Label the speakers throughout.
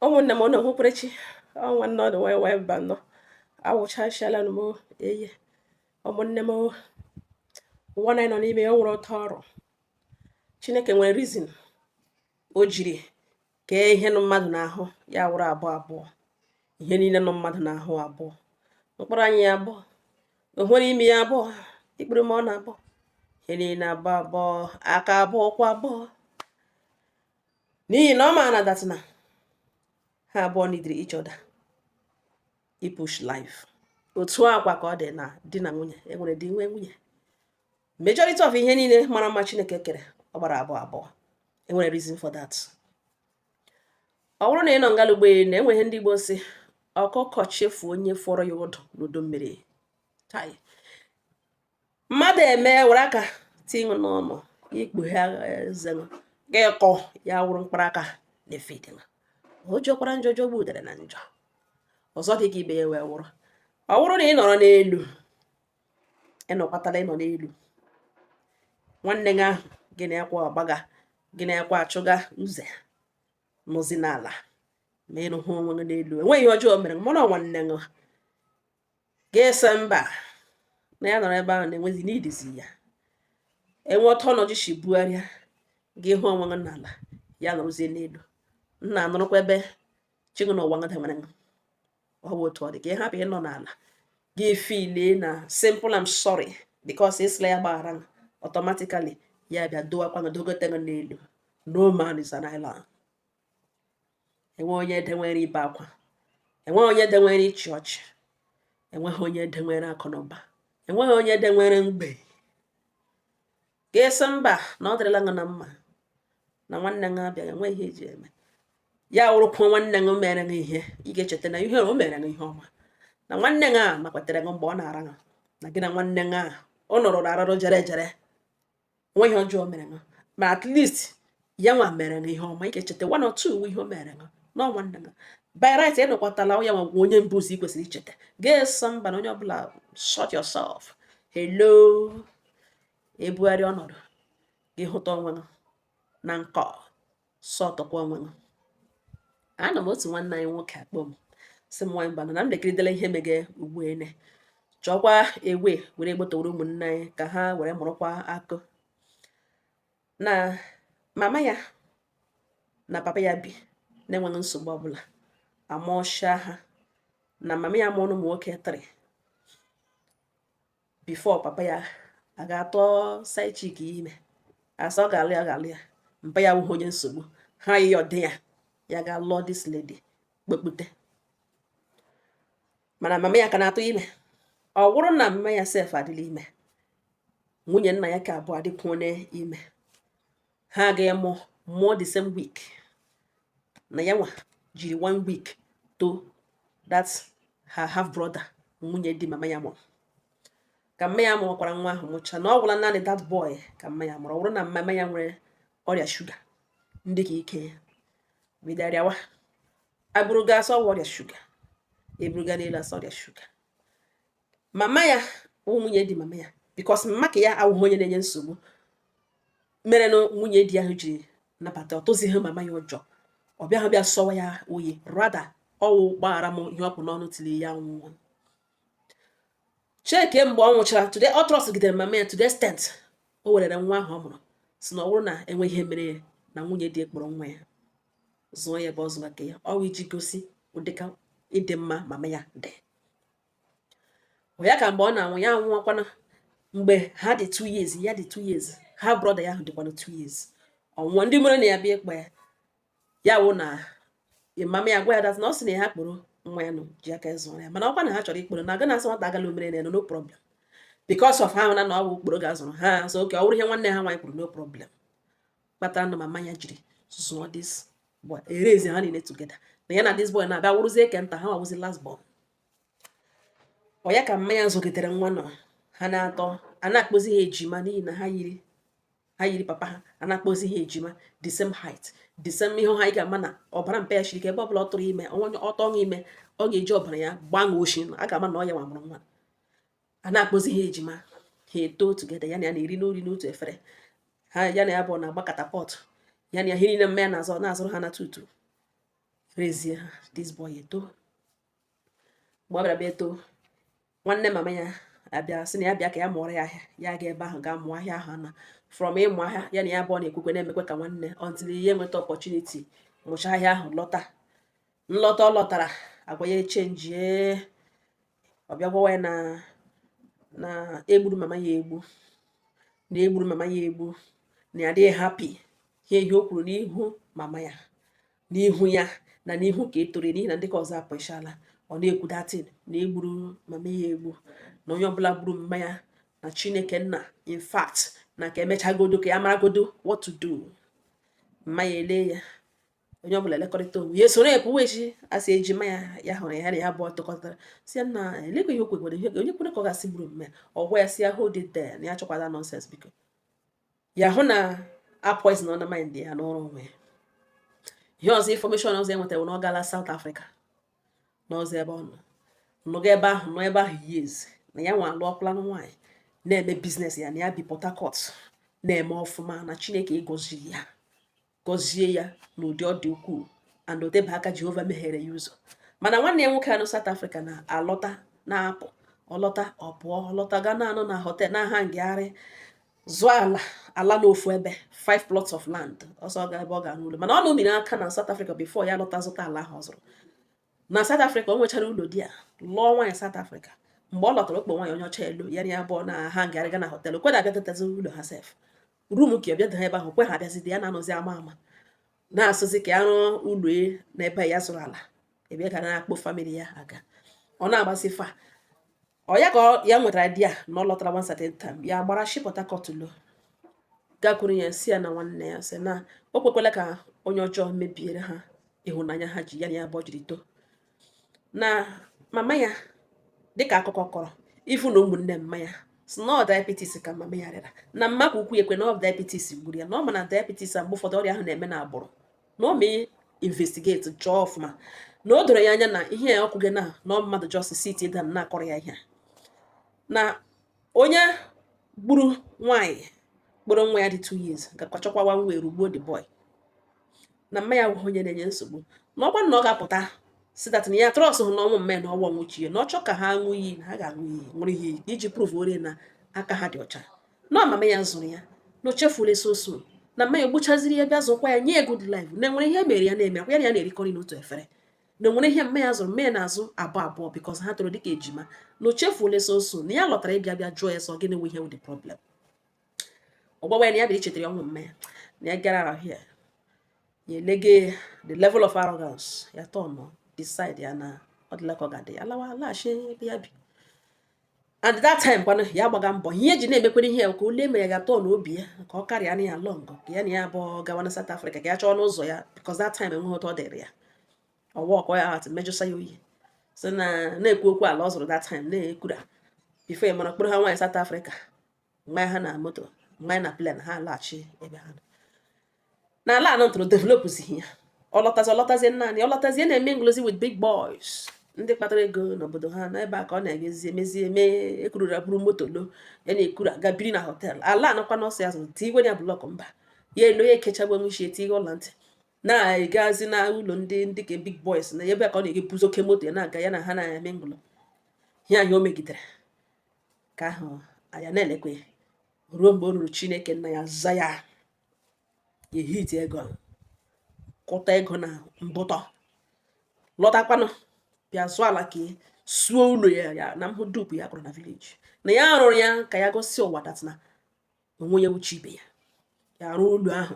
Speaker 1: ụmụnne m unu hụkwarechi nwanne ọdụ wee banọ awụchachala m eye ụmụnne m ụwa anyị nọ n'ime ya nwere otu ọrụ Chineke nwere reason o jiri kee ihe nọ mmadụ n'ahụ ya wụrụ abụọ abụọ ihe niile nọ mmadụ n'ahụ abụọ mkpụrụ anyị ya abụọ onwere ime ya abụọ ikpere ma ọ na-abụọ ihe niile abụọ abụọ aka abụọ kwa abụọ n'ihi na ọ ma na datina ha abụọ needed each other push life otu akwa ka ọ dị na di na nwunye enwere di nwe nwunye majority of ihe niile mara mma Chineke kere ọ gbara abụọ abụọ enwere reason for that ọ bụrụ na ị nọ ngalugbe na enweghị ndị Igbo si ọkụkọ chefu onye fọrọ ya ụdụ n'udo mmiri tai mmadụ eme were aka tinụ n'ọnụ ikpughe eze ga-ekọ ya wụrụ mkpụrụ aka na-efe dị o jokwara njọ jọgbu udere na njọ ọzọ dị ka ibe ya wee wụrụ ọ bụrụ na ị nọrọ n'elu ịnọkwatala ịnọ n'elu nwanne gị ahụ gị na-ekwa ọgbaga gị na-ekwa achụga uze nọzi n'ala ma ịrụhụ onwe gị n'elu enweghị ihe ọjọọ mere mụrụ nwanne gị ga-ese mba na ya nọrọ ebe ahụ na-enwezi n'idizi ya enwe ọtọ ọnọdụ shi bugharịa gị hụ onwe gị n'ala ya nọrọzie n'elu nna anụrụkwa ebe chigụ na ụwa ngada nwere ọ bụ otu ọ dị ka ị hapụ ịnọ n'ala gị file na simple I'm sorry because isla ya gbaghara automatically ya bịa dowakwa dogote gị n'elu no man is an island enwe onye denwere ibe akwa enwe onye denwere ịchị ọchị enweghị onye denwere akụ na ụba enweghị onye denwere mgbe ga-esi mba na ọ dịrịla gị na mma na nwanne gị abịaghị enweghị ihe eji eme ya wụrụkwa nwanne gị mere gị ihe ị ga-echeta na ihe o mere gị ihe ọma na nwanne gị a makwatere gị mgbe ọ na-ara gị na gị na nwanne gị a ọ nọrọ arụrụ jere jere nweghị ọjọọ mere gị ma at least ya nwa mere gị ihe ọma ị ga-echeta one or two ihe o mere gị na nwanne gị by right ịnọkwatala ya nwa onye mbụzi ị kwesịrị icheta ga-eso mba na onye ọbụla shut yourself hello ebugharị ọnọdụ gị hụta onwe gị na nkọ sọtọkwa onwe gị ana m otu nwanne anyị nwoke akpọ m si m nwanyị mba na m lekiridela ihe mege ugbu ene chọkwa ewe were gbotowere ụmụnne anyị ka ha were mụrụkwa akụ na mama ya na papa ya bi na-enweghị nsogbu ọbụla amụọcha ha na mama ya mụrụ ụmụ nwoke 3 before papa ya a ga-atọ side chick ime asa ọ ga-alụ ya ga-alụ ya mpa ya wụghị onye nsogbu ha yi ọdị ya ga-alụọ this lady kpekpute mana mama ya ka na-atụ ime ọ bụrụ na mama ya sef adịla ime nwunye nna ya ka abụọ adịkwuone ime ha ga-emụ mụọ the same week na ya nwa jiri 1 week to that her half brother nwunye di mama ya mụrụ ka mama ya mụọkwara nwa ahụ mụcha na ọ gwụla naanị that boy ka mama ya mụrụ ọ bụrụ na mama ya nwere ọrịa shuga ndị ka ike ya bidariawa abụrụga asọ ọrịa shuga eburuga n'elu asọ ọrịa shuga mama ya nwunye di mama ya because mama ka ya awụghị onye na-enye nsogbu mere na nwunye di ahụ jiri nabata ọtụzighị mama ya ụjọ ọ bịaghị bịa sọwa ya oyi rada ọwụ gbaghara m ihe ọkpụ n'ọnụ tiri ya nwụọ cheke mgbe ọ nwụchara today ọ trọsgidere mama ya to the extent o werere nwa ahụ ọ mụrụ si na ọ bụrụ na enweghị ihe mere na nwunye di ekpọrọ nwa ya zụọ ya ebe ọzọ maka ya ọ iji gosi ụdịka ịdị mma mama ya dị ya ka mgbe ọ na-anwụ ya nwụọkwana mgbe ha dị 2 years ya dị 2 years ha brọda ya ahụ dịkwana 2 years ọnwụọ ndị mere na ya bịa ịkpa ya wụ na mama ya gwa ya dat na ọ sị na ha kpụrụ nwa ya nọ ji aka zụọ ya mana ọkwa na ha chọrọ ikporo na aga na asị nwata agala omere na ya no problem because of ha na ọ bụ okporo ga-azụrụ ha so oke ọ bụrụ ihe nwanne ha nwaanyị kwuru no problem kpatara na mama ya jiri zụọ this boy erezi ha niile together na ya na this boy na-abịa wụrụzie eke nta ha wawụzi last born ọ ya ka mama ya zụgidere nwa nọ ha na-atọ a na-akpọzi ha ejima n'ihi na ha yiri papa ha a na-akpọzi ha ejima the same height the same ihe ha ị ga-ama na ọbara mpa ya shiri ike ebe ọbụla ọ tụrụ ime onye ọtọ ọṅụ ime ọ ga-eji ọbara ya gbanwe oshi a ga-ama na ọ ya nwa mụrụ nwa a na-akpọzi ha ejima ha eto together ya na ya na-eri n'ori n'otu efere ha ya na ya bụ na-agba katapọt ya na ihe niile mma ya na-azụrụ ha na tutu rezie ha. This boy eto mgbe ọ bịara bịa eto, nwanne mama ya abịa sị na ya bịa ka ya mụọrọ ya ahịa, ya ga ebe ahụ gaa mụọ ahịa ahụ na from ịmụ ahịa ya na ya bụ ọ na-ekwekwe na-emekwe ka nwanne until ya enweta opportunity mụcha ahịa ahụ lọta. Nlọta ọ lọtara agwa ya echenjie, ọ bịa gwawa ya na egburu mama ya egbu, na egburu mama ya egbu, na ya adịghị happy ihe o kwuru n'ihu mama ya, n'ihu ya na n'ihu ka etoro n'ihi na ndị ka ọzọ apụchala. Ọ na-ekwu datin na egburu mama ya egbu, na onye ọbụla gburu mama ya na Chineke nna in fact na ka emechagodo ka ya maragodo what to do. Mama ya ele ya, onye ọbụla elekọrịta onwe ya esoro ekwuwechi asị eji mma ya hụrụ ya na ya bụ tụkọtara si ya na elekwa ihe okwekwere ihe onye kwere ka ọ gasị gburu mme ọgwa ya si ya hold it there na ya chọkwada nonsense biko ya hụ na a poison on the mind ya n'ọrụ onwe. Ihe ọzọ information ọzọ enwetara na ọ gala South Africa n'ọzọ ebe ọ nọ nọga ebe ahụ nọ ebe ahụ years na ya nwa alụ ọkpụla nwaanyị na-eme biznes ya na ya bi Port Harcourt na-eme ọfụma na Chineke ịgọziri ya gọzie ya n'ụdị ọ dị ukwuu and otebe aka Jehova meghere ya ụzọ. Mana nwanne ya nwoke anụ South Africa na-alọta na-apụ ọlọta ọpụọ ọlọta ga na-anọ na hotel na ha ngagharị zụọ ala n'ofu ebe 5 plots of land ọsọ ga ebe ọ ga-arụ ụlọ. Mana ọ nọmiri aka na South Africa before ya lọta zụta ala ahụ ọ zụrụ na South Africa. O nwechara ụlọ di ya lụọ nwaanyị South Africa. Mgbe ọ lọtara okpo nwaanyị onye ọcha elu ya na ya abụọ na ha ngagharị ga na hotel okwe na-abịa detazi ụlọ ha sef rumu ka ọbịa ebe ahụ kwe ha abịazide ya na-anọzi ama ama na-asụzi ka ya rụọ ụlọ n'ebe ya zụrụ ala ebe ga na-akpọ famili ya aga. Ọ na-agbasi fa ọ ya ka ya nwetara di ya na ọ lọtara one certain time ya gbara shi Port Harcourt lo gakwuru ya si ya na nwanne ya sị na o kwekwela ka onye ọjọọ mebiere ha ịhụnanya ha ji ya na ya bụ jiri too. Na mama ya dịka akụkọ kọrọ ifu na ụmụnne mma ya si na ọ diabetes ka mama ya rịara na mma ukwu ekwe na ọ diabetes gburu ya na ọ ma na diabetes mgbe ụfọdụ ọrịa ahụ na-eme na agbụrụ na ọ mee investigate jọọ ọfụma na o doro ya anya na ihe ya ọkwụ gị na mmadụ just sit down na-akọrọ ya ihe na onye gburu nwaanyị gburu nwa ya dị 2 years ga-akpachakwa nwa erugbuo the boy na mma ya wụ onye na-enye nsogbu na ọgba na ọ ga-apụta si that na ya trọs hụ na ọnwụ mme na ọnwụ nwụchie na ọ chọ ka ha ṅụ iyi na ha ga-aṅụ iyi nwụrụ ihe iji prove ore na aka ha dị ọcha na mama ya zụrụ ya na o chefule soso na mma ya gbuchaziri ya bịa zụkwa ya nye good life na enwere ihe mere ya na-eme akwa ya na ya na-erikọrị n'otu efere na enwere ihe mma ya zụrụ mma ya na-azụ abụọ because ha tụrụ dịka ejima na o chefule soso na ya lọtara ịbịa bịa jụọ ya sọ gịnị nwe ihe wụ the problem. Ọgbawa ya na ya bịa ichetara ọnwụ mma ya na ya gara ahụ ya ya elege the level of arrogance ya tọnụ decide ya na ọ dịla ka ọ ga-adị ya lawa laghachi ebe ya bi. And that time kwana ya gbaga mbọ ihe eji na-emekwere ihe ka ole mere ya ga-atọ n'obi ya ka ọ karịa na ya long ka ya na ya abụọ gawa na South Africa ka ya chọọ n'ụzọ ya because that time enweghị otu ọ dịrị ya ọwa ọkọ ya atụ mejọsa ya oyi so na-ekwu okwu ala ọ zụrụ that time na-ekwura before ya mara kpụrụ ha nwaanyị South Africa mgbe ha na moto mgbe na plan ha laghachi ebe ha na ala anọ tụrụ developụzighị ya ọlọtazie naanị ọlọtazie na-eme nglozi with big boys ndị kpatara ego n'obodo ha n'ebe a ka ọ na-egezi emezie mee ekurura buru moto lo ya na-ekuru aga biri na hotel ala anọkwa n'ọsọ ya zụrụ tigwe ya blọk mba ya elo ya ekechagbo nwuchie tigwe ụlọ ntị na-egazi na ụlọ ndị ka big boys na ebe a ka ọ na-ege buzo oke moto ya na-aga ya na ha na-eme nglo ihe anya o megidere ka ahụ anya na-elekwe ruo mgbe o ruru Chineke nna ya za ya ehiti ego kụta ego na mbụtọ lọtakwanụ bịa zụọ ala ka suo ụlọ ya na mhụ dupu ya kụrụ na village na ya rụrụ ya ka ya gosi ụwa dat na onwe ya wuchi ibe ya rụọ ụlọ ahụ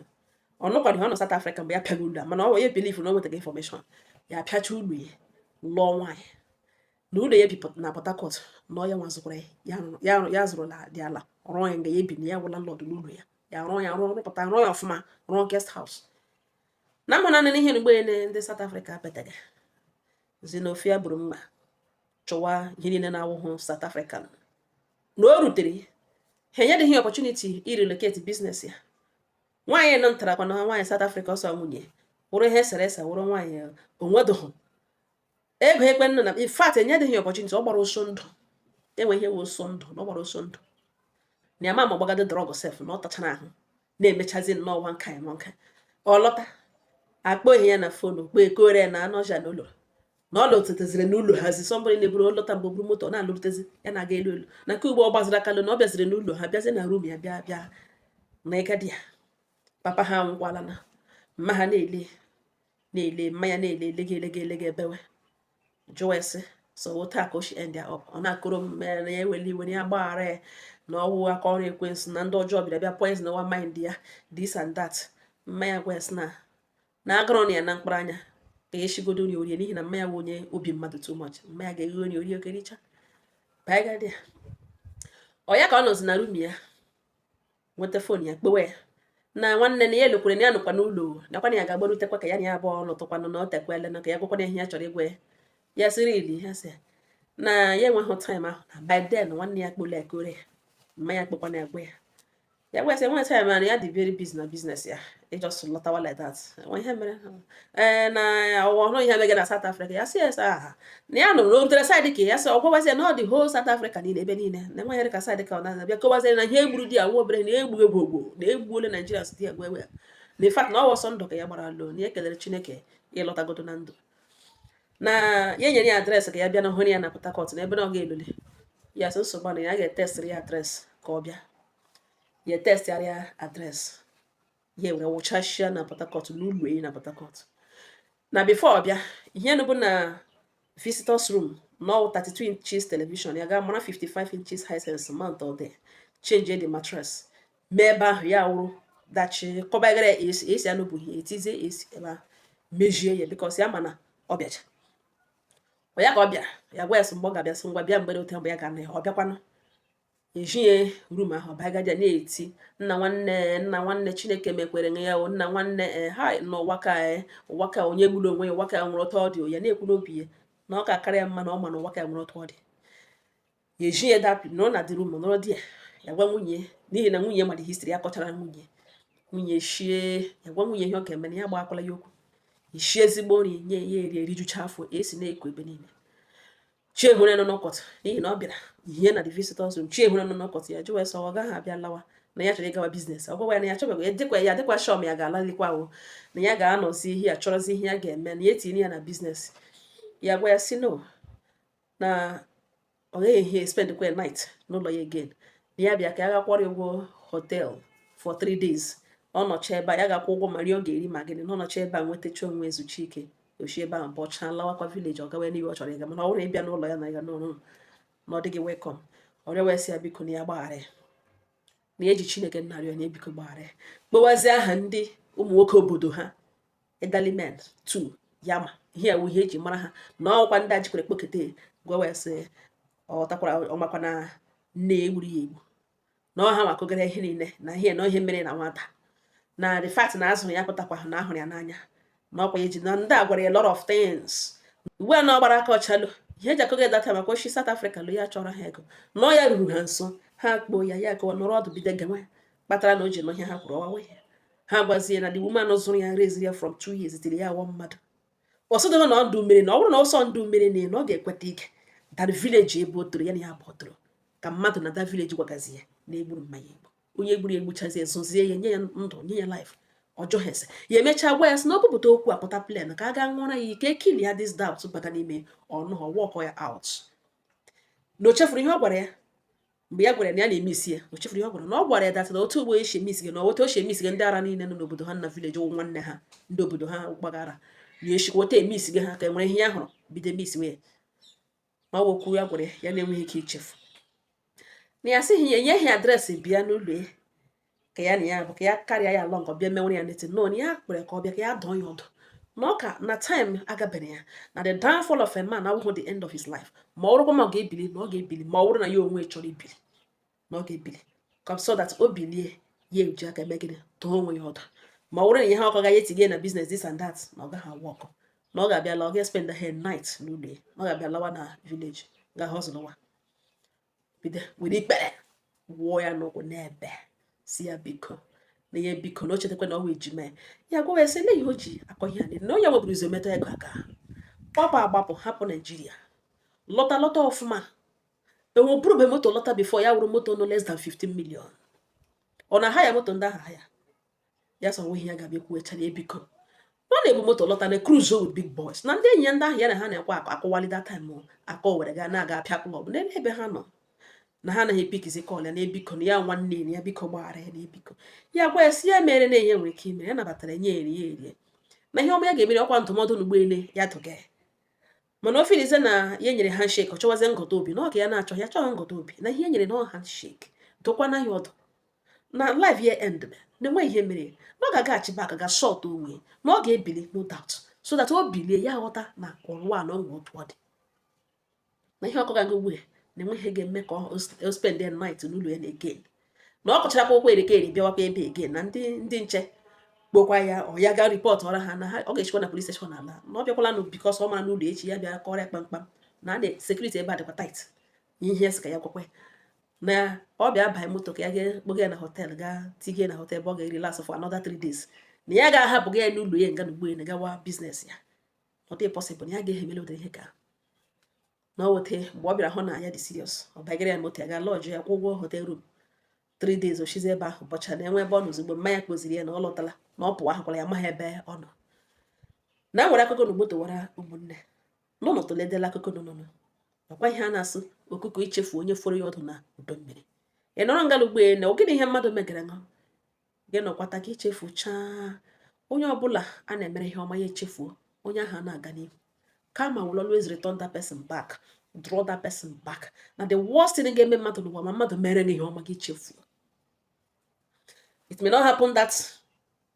Speaker 1: ọnụkwadị ọ nọ South Africa mgbe ya pịaga ụlọ a mana ọ ya believe na o nwetaga information ya pịacha ụlọ ya lụọ nwaanyị na ụlọ ya bi na Port Harcourt na ọ ya nwa zụkwara ya zụrụla dị ala rụọ ya nga ya ebi na ya wụla nlọdụ n'ụlọ ya rụọ ya rụpụta rụọ ya ọfụma rụọ guest house na mụ na n'ihe mgbe ndị South Africa apetaga zinofia buru mma chọwa ihe niile na-awụhụ South African na o rutere ha enyedịghị opportunity irelocate business ya. Nwaanyị nọ ntarakwa na nwaanyị South Africa ọsọ nwunye wụrụ ihe eserese wụrụ nwaanyị onwedoghị ego ekpe nọ na in fact enyedịghị opportunity ọ gbara ụsọ ndụ enwe ihe wụ ụsọ ndụ na ọ gbara ụsọ ndụ na ama gbagado drọg sef na ọ tachara ahụ na-emechazi n'ọnwa nka ọ lọta akpọ ihe ya na fonu kpọ ekore na anọja n'ụlọ na ọ lọtetaziri n'ụlọ hazi sọmbụrụ na-eburu lọta mgbe buru moto na-alụrụtezi ya na-aga elu elu na nke ugbo ọ gbaziri aka na ọ bịaziri n'ụlọ ha bịazie na rum ya bịa na ịgadi ya papa ha nwụkwala na mma ha na-ele mmanya na-ele elege ebewe jụwa esi so taa ka o shi end up ọ na-akụrụ mmere na ya eweli iwe na ya gbaghara ya na ọwụ aka ọrụ ekwensu na ndị ọjọọ bịara bịa poison wa mind ya this and that mmanya gwes na agụrụ na ya na mkpụrụ anya ka ya shigodo onye orie n'ihi na mmanya nwe onye obi mmadụ too much mmanya ga-eghe onye orie okericha baịgadị ya ọ ya ka ọ nọzi na rum ya nweta fon ya kpewe ya na nwanne na ya elokwere na ya nọkwa n'ụlọ nakwa na ya ga-agbarutekwa ka ya na ya abụọ nọtụkwanụ na ọ tekwele na ka ya gwakwana ihe ya chọrọ ịgwa ya ya sịrị ili ha sị na ya enweghị taịm ahụ na by then nwanne ya kpole ekore ya mmanya kpekwana ya gwa ya gwa ya nwe taịm na ya dị very busy na business ya ịjọs lọtawa like that nwe ihe mere na ọhụrụ ihe mege na South Africa ya sị esa aha na ya nụrụ otere saịdị ka ya sị ọ gwabazie na ọ dị whole South Africa niile ebe niile na enweghị ka saịdị ka ọ na-abịa kọbazie na ihe egburu di ya nwa obere na egbu egwu na egbuole Naijiria si di ya gwa ya na fact na ọ wọsọ ndụ ka ya gbara alụ na ya kelere Chineke ịlọtagodo na ndụ na ya nyere ya adreesị ka ya bịa na hụrụ ya na Port Harcourt na ebe na ọ ga-elule ya sị nsogbu na ya ga-etestịrị ya adreesị ka ọ bịa ya testịarịa adreesị ya were wụchashia na Port Harcourt n'ụlọ enyi na Port Harcourt na before ọ bịa ihe nụ bụ na visitors room no 32 inches television ya ga mara 55 inches hisense mount all there change the mattress mee ebe ahụ ya wụrụ dachi kọbagara esi anụ bụ ihe etizie esi ebe ahụ mejie ya because ya mana ọ bịacha ọ ya ka ọ bịara ya gwa ya sị mgbe ọ ga-abịa sị ngwa bịa mgbede ote mgbe ya ga na ya ọ bịakwanụ ejinye rum ahụ ọbagaja na-eti nna nwanne Chineke mekwere nye ya nna nwanne ha n'ụwa ka onye gburu onwe ya ụwa ka nwere ọtọ ọ dị ya na-ekwu n'obi ya na ọ ka karịa mma na ọ ma na ụwa ka nwere ọtọ ọ dị ya ejinye dapụ na ọ na dị rum nọrọ di ya gwa nwunye n'ihi na nwunye mmadụ histri ya kọchara nwunye shie ya gwa nwunye ihe ọ ga-eme na ya gbakwala ya okwu ishi ezigbo nri nye ya erijucha afọ esi na-ekwo ebe niile Chiehure nọ n'ọkọt n'ihi na ọ bịara ihe na the visitors room Chiehure nọ n'ọkọt ya jụwa sọ ọ gaghị abịa lawa na ya chọrọ ịgawa biznes ọ gwa ya na ya chọbeghị dịkwa shọm ya ga-alalikwa ahụ na ya ga-anọzi ihe ya chọrọzi ihe ya ga-eme na ya etinye ya na biznes ya gwa ya si no na ọ gaghị ihe spendkwa night n'ụlọ ya again na ya bịa ka ya gakwọrọ ụgwọ hotel for 3 days ọ nọcha ebe a ya gakwa ụgwọ ma rie ọ ga-eri ma gịnị na ọ nọcha ebe a nwetacha onwe ezuchi ike oshi ebe ahụ bọcha lawakwa vileji ọ gawa n'ihe ọ chọrọ ịga mana ọ bụrụ na ịbịa n'ụlọ ya na ịga n'ụlọ na ọ dịghị welcome ọrịa wee sị ya biko na ya gbaghara na eji Chineke narịọ na ebiko gbaghara ya kpọwazie aha ndị ụmụ nwoke obodo ha edalimen 2 ya ma ihe ewu ihe eji mara ha na ọkwa ndị a jikwere kpokete gwa wee sị ọ takwara ọmakwa na nne egburu ya egbu na ọha makụgara ihe niile na ihe mere na nwata na the fact na azụrụ ya pụtakwa na ahụrụ ya n'anya na ọkwa eji na ndị a gwara ya lot of things ugbu a na ọ gbara aka ọchalụ ihe eji akụga data maka ochi South Africa lụ ya chọrọ ha ego na ọ ya ruru ha nso ha kpoo ya gawa nọrọ ọdụ bido gawa kpatara na o ji n'ọhịa ha kwuru ọwawe ya ha gwazie na the woman zụrụ ya reziri ya from 2 years tiri ya awọ mmadụ ọsọdụ na ndụ mmiri na ọ bụrụ na ọsọ ndụ mmiri na ọ ga-ekweta ike that village ebe o toro ya na ya bụ otoro ka mmadụ na that village gwagazi ya na egburu mmanya egbu onye gburu egbuchazi ezozie ya nye ya ndụ nye ya life ọjọọ hese ya emechaa gwa ya sị na ọ bụpụta okwu apụta plan ka a ga nwụra ya ike kill ya this doubt bata n'ime ọnụ ha walk ya out na o chefuru ihe ọ gwara ya mgbe ya gwara ya na ya na-eme isi ya o chefuru ihe ọ gwara na ọ gwara ya data na otu ugbo eshi eme isi gị na otu o si eme isi gị ndị ara niile nọ n'obodo ha na village ụwụ nwanne ha ndị obodo ha gbagara na eshikwa otu eme isi gị ha ka nwere ihe ya hụrụ bido eme isi wee ma ọ okwu ya gwara ya na-enweghị ike ichefu na ya sịghị ya enyeghị adreesị bịa n'ụlọ ya ka ya na ya bụ ka ya karịa ya lọngọ bịa menwere ya neti no na ya kpere ka ọ bịa ka ya dọọ ya ọdụ na ọka na time agabere ya na the downfall of a man awụghị the end of his life ma ọ bụrụkwa ma ọ ga-ebili na ọ ga-ebili ma ọ bụrụ na ya onwe chọrọ ibili na ọ ga-ebili so that o bilie ya eji aka eme gịnị tọọ onwe ya ọdụ ma ọ bụrụ na ihe ọkọ gaghị etinye na business this and that na ọ gaghị awụ ọkụ na ọ ga-abịa la ọ ga-spend her night n'ụlọ ya na ọ ga-abịa lawa na village ga hustle bido were ikpere wụọ ya n'ụkwụ n'ebe si ya biko na ihe biko na o chetakwa na ọ wee ji mee ya gwa ya sị na ihe o ji akọ ihe a na onye webụrụ izo meta ego aka gbapụ hapụ Naijiria lọta ọfụma enwe bụrụbe moto lọta before ya wụrụ moto no less than 15 million ọ na ha ya moto ndị aha ya sọ nwe ihe ya ga-abịa kwuo echara ebiko ọ na-ebu moto lọta na cruise with big boys na ndị enyi ya ndị ahụ ya na ha na-ekwe akọwali that time akọ were ga na-aga apịa klọb n'ebe ebe ha nọ na ha anaghị epikizi kọl ya na ebiko na ya nwanne ya biko gbaghara ya na ebiko ya gwa ya si ya mere na enye nwere ike ime ya nabatara nye eri ya erie na ihe ọma ya ga-emere ọkwa ndụmọdụ n'ụgbọelu ya tụga mana ofe irize na ya nyere handshake ọ chọwazie ngọta obi na ọ ga ya na-achọ ya chọghị ngọta obi na ihe nyere na handshake dokwana ya ọdụ na life ya end na enwe ihe mere na ọ ga-agaghachi bak ga shọt onwe na ọ ga-ebili no doubt so that o bilie ya ghọta na ụwa na ọnwe otu ọ dị na ihe ọkọga ugbu na enwe ihe ga-eme ka o spend the night n'ụlọ ya na again na ọ kọchara akwụkwọ erikeri bịawakwa ebe again na ndị nche gbokwa ya ọ ya ga ripọt ọra ha na ọ ga-echikwa na police station ala na ọ bịakwala nụ bikos ọ mara n'ụlọ echi ya bịa kọrọ ya kpamkpam na adị sekuriti ebe a dịkwa tait ihe sị ka ya gwakwa na ọ bịa banye moto ka ya ga-ekpoga ya na họtel ga tige na họtel ebe ọ ga-erilas for another 3 days na ya ga-ahapụ ya n'ụlọ ya nga n'ugbo na gawa biznes ya ọ dị pọsịbụl na ya ga-ehemele ụdị ihe ka na o wete mgbe ọ bịara hụ na ya dị serious ọ bagara ya moto ya ga lọjụ ya kwụ ụgwọ hotel room 3 days ochizi ebe ahụ bọcha na enwe ebe ọ nọ ozugbo mmanya kpoziri ya na ọ lọtala na ọ pụwa ahụkwara ya amaghị ebe ọ nọ na nwere akụkọ na ugbo towara ụmụnne n'ụlọ toledela akụkọ nụnụnụ ọkwa ihe a na-asụ okuko ichefu onye fọrọ ya ọdụ na udo mmiri ị nọrọ ngala ugbo na ogịnị ihe mmadụ megara ṅụ gị nọkwata ka ichefu chaa onye ọbụla a na-emere ihe ọma ya echefuo onye ahụ a na-aga n'ihu kama will always return that person back draw that person back na the worst thing ga-eme mmadụ n'ụwa ma mmadụ mere n'ihe ọma gị chefuo it may not happen that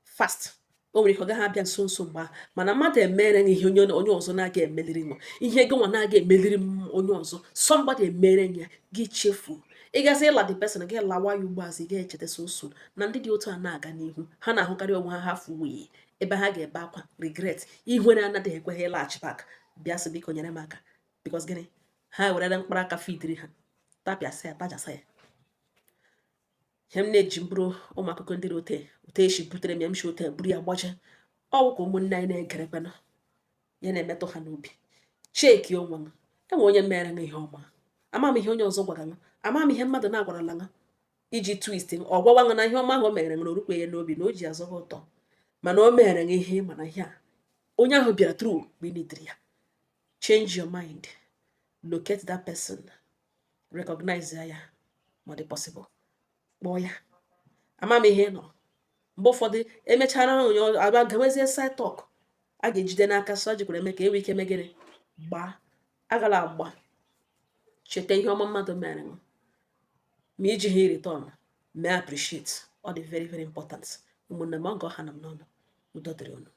Speaker 1: fast o nwere ike ọ gaghị abịa nso nso mgbe mana mmadụ emere ihe onye ọzọ na-aga emeliri nọ ihe gị nwa na-aga emeliri onye ọzọ somebody emere ya gị chefuo ịgazi ịla the person gị lawa ya ugboazị gị echeta soso na ndị dị otu a na-aga n'ihu ha na-ahụkarị onwe ha hafu wee ebe ha ga-ebe akwa regret ihwere anaghị ekweghị ịlaghachi bak bịa sị biko nyere m aka because gịnị ha werere mkpụrụ aka fidiri ha tapịasị ya tajasa ya ihe m na-eji mbụrụ ụmụ akụkọ ndị ote echi butere m ya mshi ote buru ya gbaje ọwụ ka ụmụnne anyị na-egerekwana ya na-emetụ ha n'obi cheki onwe m enwe onye mere nha ihe ọma ama m ihe onye ọzọ gwara m ama m ihe mmadụ na-agwarala m iji twist ọ gwawa m na ihe ọma ahụ o mere na orukwe ya n'obi na o ji azọ ha ụtọ mana o mere nha ihe mana ihe a onye ahụ bịara tru mgbe ị nidiri ya change your mind locate that person recognize ya ma ọ dị possible kpọọ ya ama m ihe nọ mgbe ụfọdụ emechara onye abịa gawezie side talk a ga-ejide n'aka sọ jikwara eme ka enwe ike megịrị gbaa agala agba cheta ihe ọma mmadụ mere ma iji ha return mee appreciate ọ dị very very important ụmụnne m ọgọ ha na m n'ọnụ udo dịrị unu